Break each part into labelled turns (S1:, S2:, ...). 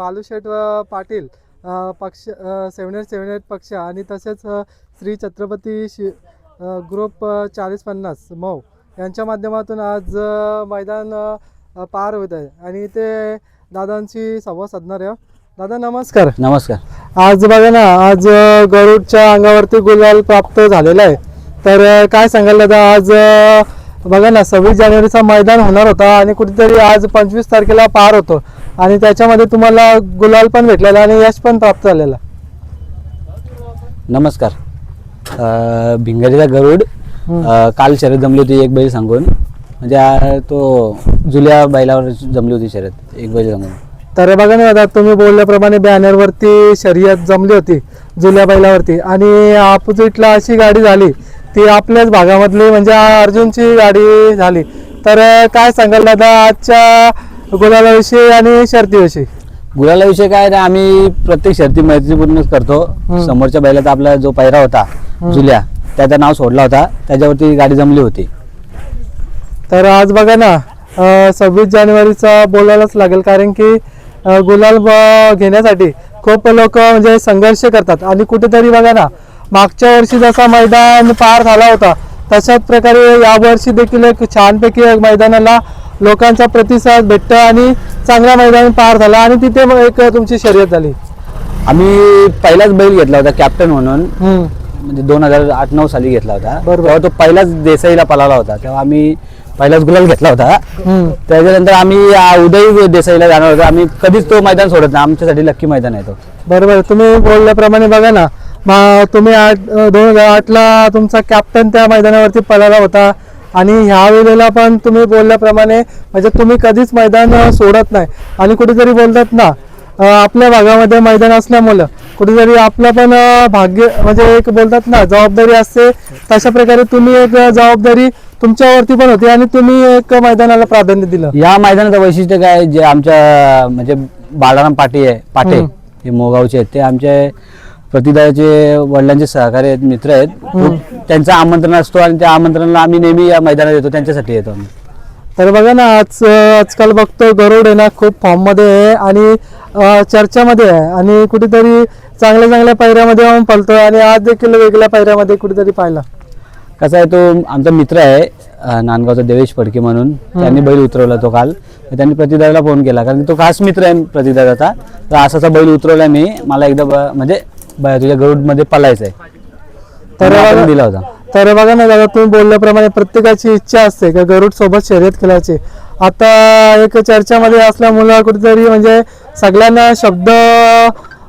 S1: बालूशेठ पाटील पक्ष 7878 पक्ष आणि तसेच श्री छत्रपती ग्रुप 4050 मौ यांच्या माध्यमातून आज मैदान पार होत आहे आणि ते दादांशी संवाद साधणार आहे. दादा नमस्कार.
S2: नमस्कार.
S1: आज बघा ना, आज गरुडच्या अंगावरती गुलाल प्राप्त झालेला आहे, तर काय सांगाल दादा? आज बघा ना, 26 जानेवारीचा मैदान होणार होता आणि कुठेतरी आज 25 तारखेला पार होतो आणि त्याच्यामध्ये तुम्हाला गुलाल पण भेटलेला आणि यश पण प्राप्त झालेला.
S2: नमस्कार. भिंगरीचा गरुड काल शर्यत जमली होती एक बैल सांगून, म्हणजे तो जुल्या बैलावर जमली होती शर्यत एक बैल सांगून.
S1: तर बघा ना दादा, तुम्ही बोलल्याप्रमाणे बॅनरवरती शर्यत जमली होती जुल्या बैलावरती आणि ऑपोजिटला अशी गाडी झाली ती आपल्याच भागामधली म्हणजे अर्जुनची गाडी झाली. तर काय सांगाल दादा आजच्या गुलालाविषयी आणि शर्तीविषयी?
S2: गुलालाविषयी काय नाही, आम्ही प्रत्येक शर्ती मैत्रीपूर्णच करतो. समोरच्या बैलाचा आपला जो पैरा होता जुल्या, त्याचं नाव सोडला होता, त्याच्यावरती गाडी जमली होती.
S1: तर आज बघा ना, 26 जानेवारीचा बोलायलाच लागेल, कारण की गुलाल घेण्यासाठी खूप लोक म्हणजे संघर्ष करतात आणि कुठेतरी बघा ना, मागच्या वर्षी जसा मैदान पार झाला होता तशाच प्रकारे यावर्षी देखील एक छानपैकी मैदानाला लोकांचा प्रतिसाद भेटतो आणि चांगला मैदान पार झाला आणि तिथे एक तुमची शर्यत झाली.
S2: आम्ही पहिलाच बैल घेतला होता कॅप्टन म्हणून, म्हणजे 2008-9 साली घेतला होता. तेव्हा तो पहिलाच देसाईला पळाला होता, तेव्हा आम्ही पहिलाच गुलाल घेतला होता. त्याच्यानंतर आम्ही उदय देसाईला जाणार होतो. आम्ही कधीच तो मैदान सोडत नाही, आमच्यासाठी लक्की मैदान आहे तो.
S1: बरोबर. तुम्ही बोलल्याप्रमाणे बघा ना, तुम्ही 2008ला तुमचा कॅप्टन त्या मैदानावरती पळाला होता आणि ह्या वेळेला पण तुम्ही बोलल्याप्रमाणे म्हणजे तुम्ही कधीच मैदान सोडत नाही आणि कुठेतरी बोलतात ना, आपल्या भागामध्ये मैदान असल्यामुळं कुठेतरी आपलं पण भाग्य म्हणजे एक बोलतात ना जबाबदारी असते, तशा प्रकारे तुम्ही एक जबाबदारी तुमच्यावरती पण होती आणि तुम्ही एक मैदानाला प्राधान्य दिलं.
S2: या मैदानाचं वैशिष्ट्य काय, जे आमच्या म्हणजे बाळाराम पाटे हे मोगावचे आहेत, ते आमचे प्रतिदाचे वडिलांचे सहकारी आहेत, मित्र आहेत. त्यांचं आमंत्रण असतो आणि त्या आमंत्रणाला आम्ही नेहमी या मैदानात येतो, त्यांच्यासाठी येतो आम्ही.
S1: तर बघा ना, आजकाल बघतो गरुड आहे ना खूप फॉर्म मध्ये आहे आणि चर्चामध्ये आहे आणि कुठेतरी चांगल्या चांगल्या पायऱ्यामध्ये येऊन पळतोय आणि आज देखील वेगळ्या पायऱ्यामध्ये कुठेतरी पाहिला.
S2: कसा आहे, तो आमचा मित्र आहे नांदगावचा देवेश फडके म्हणून, त्यांनी बैल उतरवला तो काल. त्यांनी प्रतिदाला फोन केला, कारण तो खास मित्र आहे प्रतिदाचा. तर असाचा बैल उतरवला मी, मला एकदा म्हणजे तुझ्या गरुड मध्ये पळायचं आहे, तर दिला होता.
S1: तर बघा ना दादा, तुम्ही बोलल्याप्रमाणे प्रत्येकाची इच्छा असते का गरुड सोबत शर्यत खेळायची. आता एक चर्चामध्ये असल्यामुळे कुठेतरी म्हणजे सगळ्यांना शब्द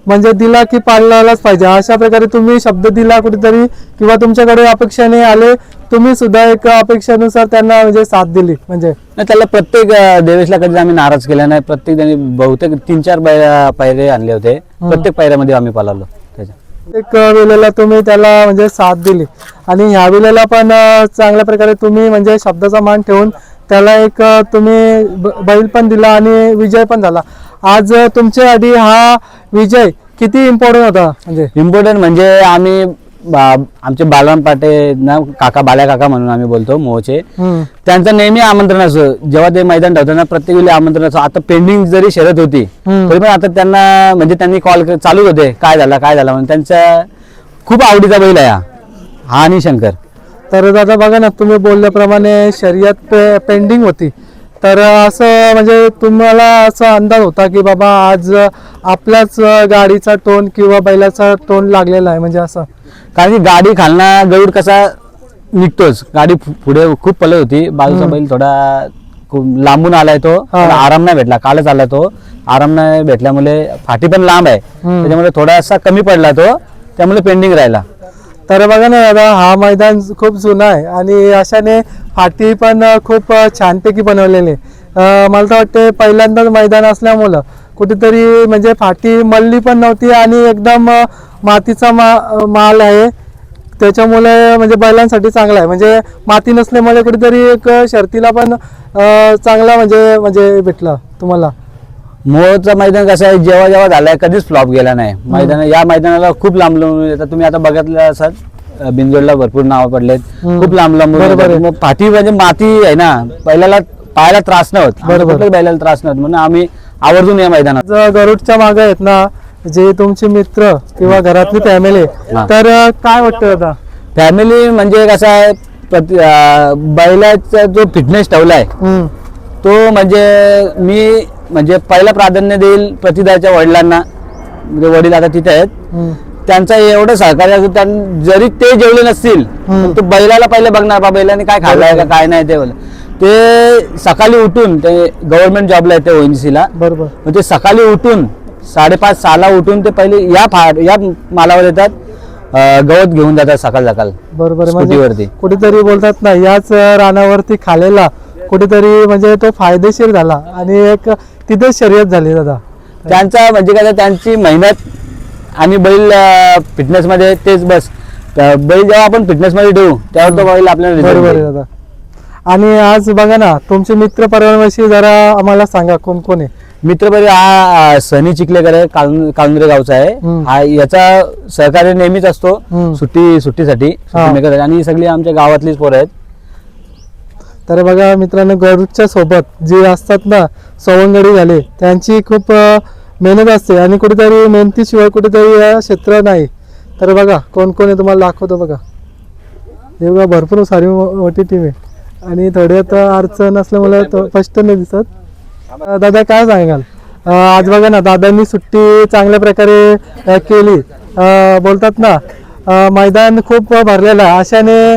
S1: म्हणजे दिला की पाळलाच पाहिजे, अशा प्रकारे तुम्ही शब्द दिला कुठेतरी, किंवा तुमच्याकडे अपेक्षाने आले, तुम्ही सुद्धा एक अपेक्षेनुसार त्यांना म्हणजे साथ दिली. म्हणजे
S2: त्याला प्रत्येक देवेशला कधी आम्ही नाराज केला नाही. प्रत्येक त्यांनी बहुतेक 3-4 पायरे आणले होते, प्रत्येक पायऱ्यामध्ये आम्ही पळालो.
S1: एक वेळेला तुम्ही त्याला म्हणजे साथ दिली आणि ह्या वेळेला पण चांगल्या प्रकारे तुम्ही म्हणजे शब्दाचा मान ठेवून त्याला एक तुम्ही बैल पण दिला आणि विजय पण झाला. आज तुमच्यासाठी हा विजय किती इम्पॉर्टंट होता? म्हणजे
S2: इम्पॉर्टंट म्हणजे आम्ही आमचे बाळाराम पाटे ना, काका बाल्या काका म्हणून आम्ही बोलतो मोहचे, त्यांचं नेहमी आमंत्रण असतं. जेव्हा ते मैदान ठेवताना प्रत्येक वेळी आमंत्रण असतं. आता पेंडिंग जरी शर्यत होती तरी पण आता त्यांना म्हणजे त्यांनी कॉल चालूच होते, काय झालं म्हणून. त्यांचा खूप आवडीचा बैल आहे हा आणि शंकर.
S1: तर दादा बघा ना, तुम्ही बोलल्याप्रमाणे शर्यत पेंडिंग होती, तर असं म्हणजे तुम्हाला असा अंदाज होता की बाबा आज आपल्याच गाडीचा टोन किंवा बैलाचा टोन लागलेला आहे, म्हणजे असं?
S2: कारण की गाडी खालना गरुड कसा निघतोच, गाडी पुढे खूप पळत होती. बाजूचा बैल थोडा लांबून आलाय, तो आराम नाही भेटला. कालच आला तो, आराम नाही भेटल्यामुळे फाटी पण लांब आहे, त्याच्यामुळे थोडासा कमी पडला तो, त्यामुळे पेंडिंग राहिला.
S1: तर बघा ना दादा, हा मैदान खूप जुना आहे आणि अशाने फाटी पण खूप छानपैकी बनवलेली. मला तर वाटते पहिल्यांदाच मैदान असल्यामुळं कुठेतरी म्हणजे फाटी मल्ली पण नव्हती आणि एकदम मातीचा माल आहे, त्याच्यामुळे म्हणजे बैलांसाठी चांगला आहे. म्हणजे माती नसल्यामुळे कुठेतरी एक शर्तीला पण चांगला म्हणजे भेटला तुम्हाला.
S2: मोहचं मैदान कसं आहे, जेव्हा जेव्हा झालंय कधीच फ्लॉप गेला नाही मैदान. या मैदानाला खूप लांब लांब येतात. तुम्ही आता बघितलं असाल बिंजोडला भरपूर नाव पडलेत, खूप लांब लांब. फाटी म्हणजे माती आहे ना, बैलाला पायाला त्रास नाही होत, बैलाला त्रास नाही होत, म्हणून आम्ही आवर्जून या मैदानात.
S1: गरुडच्या मागे आहेत ना जे तुमचे मित्र किंवा घरातली फॅमिली,
S2: हा.
S1: तर काय वाटतं दादा?
S2: फॅमिली म्हणजे कसं आहे, बैलाचा जो फिटनेस ठेवलाय
S1: हम्म,
S2: तो म्हणजे मी म्हणजे पहिला प्राधान्य देईल प्रतिदाच्या वडिलांना. म्हणजे वडील आता तिथे आहेत,
S1: हम्म,
S2: त्यांचं एवढं सहकार्य असतं. जरी ते जेवले नसतील पण तो बैलाला पहिले बघणार, बा बैलाने काय खाल्लंय का काय नाही. ते सकाळी उठून, ते गव्हर्नमेंट जॉबला येते ONGC-ला,
S1: बरोबर.
S2: मग ते सकाळी उठून 5:30-6ला उठून ते पहिले या मालावर येतात, गवत घेऊन जातात सकाळ
S1: बरोबर आहे.
S2: स्कूटीवरती.
S1: म्हणजे कुठेतरी बोलतात ना याच रानावरती खालेला कुठेतरी म्हणजे तो फायदेशीर झाला आणि एक तिथे शर्यत झाली दादा.
S2: त्यांचा म्हणजे काय, त्यांची मेहनत आणि बैल फिटनेस मध्ये तेच बस. बैल जेव्हा आपण फिटनेस मध्ये ठेवू तेव्हा तो बैल आपल्याला result
S1: बरोबर आहे
S2: देईल.
S1: दादा. आणि आज बघा ना तुमचे मित्र परिवाराविषयी जरा आम्हाला सांगा, कोण कोण आहे?
S2: मित्रपरी हा सनी चिखलेकर आहे, काळुंद्रे गावचा आहे. हा याचा सहकार्य नेहमीच असतो सुट्टीसाठी मेकर, आणि ही सगळी आमच्या गावातलीच पोरं आहेत.
S1: तर बघा मित्रांनो, गरुडच्या सोबत जे असतात ना सवंगडी झाले त्यांची खूप मेहनत असते आणि कुठेतरी मेहनतीशिवाय कुठेतरी क्षेत्र नाही. तर बघा कोण कोण आहे तुम्हाला दाखवतो. बघा हे बघा, भरपूर सारी मोठी टीम आहे आणि थोड्यात अडचण असल्यामुळे स्पष्ट नाही दिसत. दादा काय सांगाल? आज बघा ना दादांनी सुट्टी चांगल्या प्रकारे केली. बोलतात ना मैदान खूप भरलेलं आहे, अशाने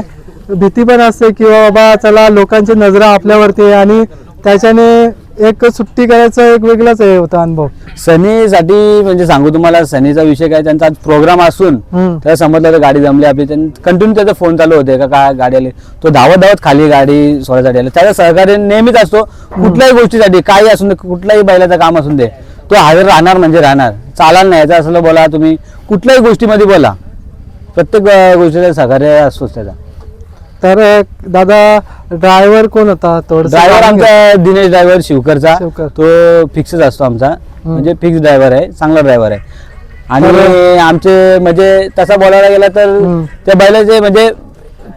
S1: भीती पण असते की बाबा चला लोकांची नजर आपल्यावरती आहे आणि त्याच्याने एक सुट्टी करायचा एक वेगळाच हे होता अनुभव.
S2: सनीसाठी म्हणजे सांगू तुम्हाला, सनीचा विषय काय, त्यांचा आज प्रोग्राम असून त्याला समजलं तर गाडी जमली आपली, कंटिन्यू त्याचा फोन चालू होते का काय गाडी आली, तो धावत खाली गाडी सोडायसाठी आला. त्याचा सहकार्य नेहमीच असतो कुठल्याही गोष्टीसाठी, काही असून दे, कुठल्याही बैलाचं काम असून दे, तो हजर राहणार म्हणजे राहणार. चालायला नाही यायचं असलं बोला, तुम्ही कुठल्याही गोष्टीमध्ये बोला, प्रत्येक गोष्टीचा सहकार्य असतोच त्याचा.
S1: तर दादा ड्रायव्हर कोण होता?
S2: ड्रायव्हर आमचा दिनेश ड्रायव्हर शिवकरचा,
S1: शिवकर.
S2: तो फिक्सच असतो आमचा, म्हणजे फिक्स ड्रायव्हर आहे, चांगला ड्रायव्हर आहे. आणि आमचे म्हणजे तसा बोलायला गेला तर त्या बैलाचे म्हणजे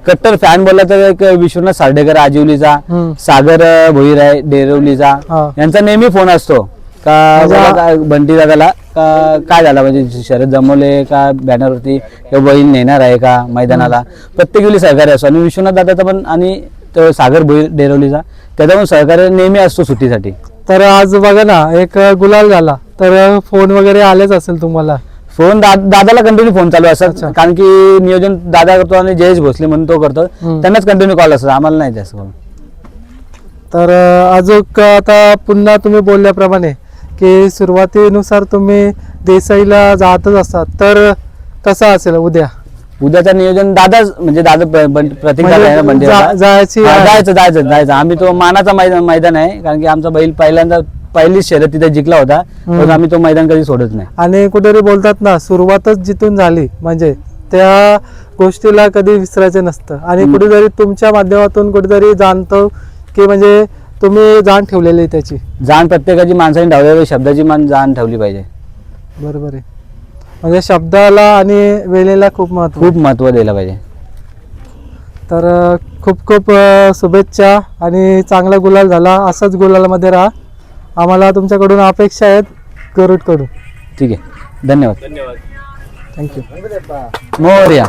S2: कट्टर फॅन बोलला तर एक विश्वनाथ सार्डेकर आजिवलीचा, सागर भोईर आहे डेरवलीचा, यांचा नेहमी फोन असतो का बाबा बंटी दादाला काय झालं, म्हणजे शर्यत जमवले का, बॅनरवरती किंवा बैल नेणार आहे का मैदानाला, प्रत्येक वेळी सहकार्य असतो. आणि विश्वनाथ दादाचा पण आणि तो सागर भोईर डेरवलीचा त्याचा पण सहकार्य नेहमी असतो सुट्टीसाठी.
S1: तर आज बघा ना एक गुलाल झाला, तर फोन वगैरे आलेच असेल तुम्हाला?
S2: फोन दादाला कंटिन्यू फोन चालू असतात, कारण की नियोजन दादा करतो आणि जयेश भोसले म्हणून तो करतो, त्यांनाच कंटिन्यू कॉल असतात, आम्हाला नाही जास्त कॉल.
S1: तर अजून आता पुन्हा तुम्ही बोलल्याप्रमाणे की सुरुवातीनुसार तुम्ही देसाईला जातच असतात, तर कसं असेल
S2: उद्याचं नियोजन दादाच म्हणजे दादा प्रतीक दादा आहे ना बंटी दादा. जायचं आम्ही तो मानाचा मैदान आहे, कारण की आमचा बैल पहिलीच शर्यत तिथे जिंकला होता, तर आम्ही तो मैदान कधी सोडत नाही.
S1: आणि कुठेतरी बोलतात ना सुरुवातच जिथून झाली म्हणजे त्या गोष्टीला कधी विसरायचं नसतं. आणि कुठेतरी तुमच्या माध्यमातून कुठेतरी जाणतो की म्हणजे तुम्ही जाण ठेवलेली आहे त्याची.
S2: जाण प्रत्येकाची माणसाने ठेवलेली, शब्दाची जाण ठेवली पाहिजे.
S1: बरोबर आहे, म्हणजे शब्दाला आणि वेळेला खूप महत्त्व
S2: दिलं पाहिजे.
S1: तर खूप खूप शुभेच्छा आणि चांगला गुलाल झाला, असाच गुलालामध्ये राहा, आम्हाला तुमच्याकडून अपेक्षा आहेत गरुडकडून.
S2: ठीक आहे, धन्यवाद.
S1: थँक्यू.
S2: मोरया.